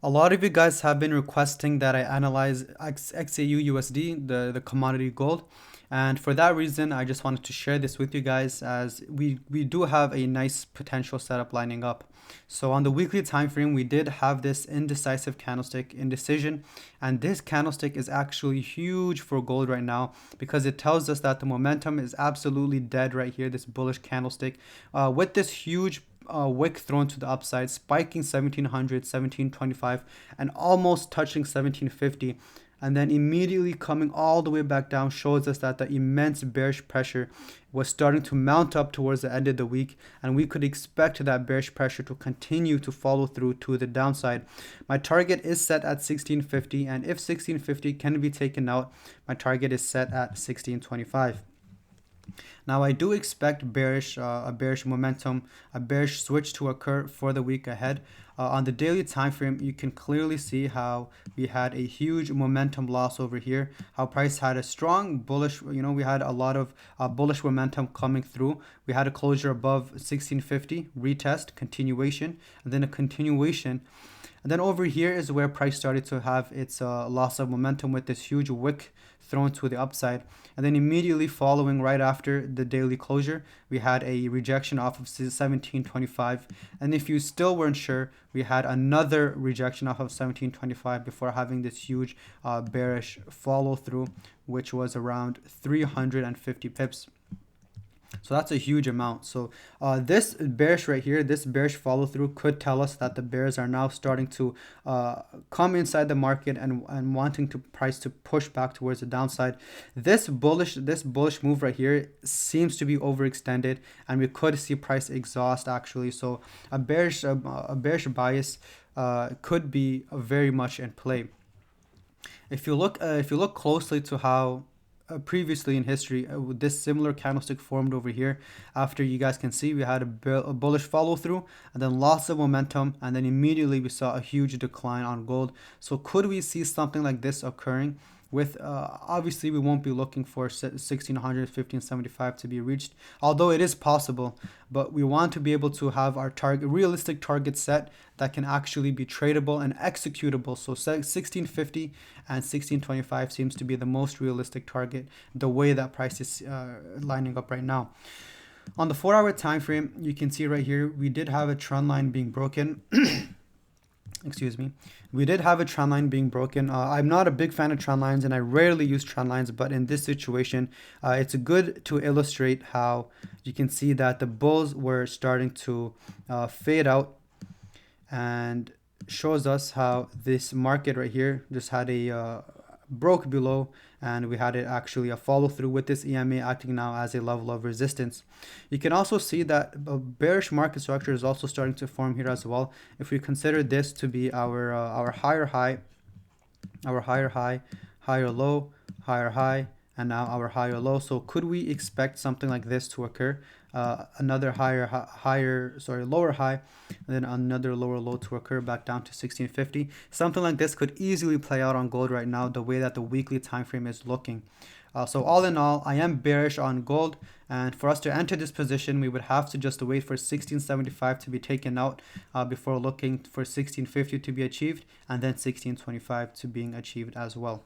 A lot of you guys have been requesting that I analyze XAUUSD, the commodity gold. And for that reason, I just wanted to share this with you guys as we do have a nice potential setup lining up. So on the weekly time frame, we did have this indecisive candlestick indecision, and this candlestick is actually huge for gold right now because it tells us that the momentum is absolutely dead right here, this bullish candlestick. With this huge wick thrown to the upside, spiking 1700, 1725, and almost touching 1750. And then immediately coming all the way back down shows us that the immense bearish pressure was starting to mount up towards the end of the week, and we could expect that bearish pressure to continue to follow through to the downside. My target is set at 1650, and if 1650 can be taken out, my target is set at 1625. Now I do expect a bearish momentum, a bearish switch to occur for the week ahead. On the daily time frame, you can clearly see how we had a huge momentum loss over here. How price had a strong bullish, we had a lot of bullish momentum coming through. We had a closure above 1650, retest, continuation, and then a continuation. And then over here is where price started to have its loss of momentum with this huge wick thrown to the upside. And then immediately following right after the daily closure, we had a rejection off of 1725. And if you still weren't sure, we had another rejection off of 1725 before having this huge bearish follow through, which was around 350 pips. So that's a huge amount. So this bearish right here, this bearish follow through could tell us that the bears are now starting to come inside the market and wanting to price to push back towards the downside. This bullish move right here seems to be overextended, and we could see price exhaust actually. So a bearish bias could be very much in play. If you look closely to how previously in history, this similar candlestick formed over here. After, you guys can see, we had a bullish follow through and then lots of momentum, and then immediately we saw a huge decline on gold. So could we see something like this occurring? With obviously we won't be looking for 1600, 1575 to be reached, although it is possible, but we want to be able to have our realistic target set that can actually be tradable and executable. So 1650 and 1625 seems to be the most realistic target, the way that price is lining up right now. On the 4-hour time frame, you can see right here we did have a trend line being broken. Excuse me. We did have a trend line being broken. I'm not a big fan of trend lines, and I rarely use trend lines, but in this situation, it's good to illustrate how you can see that the bulls were starting to fade out, and shows us how this market right here just had a broke below, and we had it actually a follow through with this EMA acting now as a level of resistance. You can also see that a bearish market structure is also starting to form here as well. If we consider this to be our higher high, higher low, higher high, and now our higher low. So could we expect something like this to occur? Another lower high, and then another lower low to occur back down to 1650. Something like this could easily play out on gold right now, the way that the weekly time frame is looking. So all in all, I am bearish on gold, and for us to enter this position, we would have to just wait for 1675 to be taken out before looking for 1650 to be achieved, and then 1625 to being achieved as well.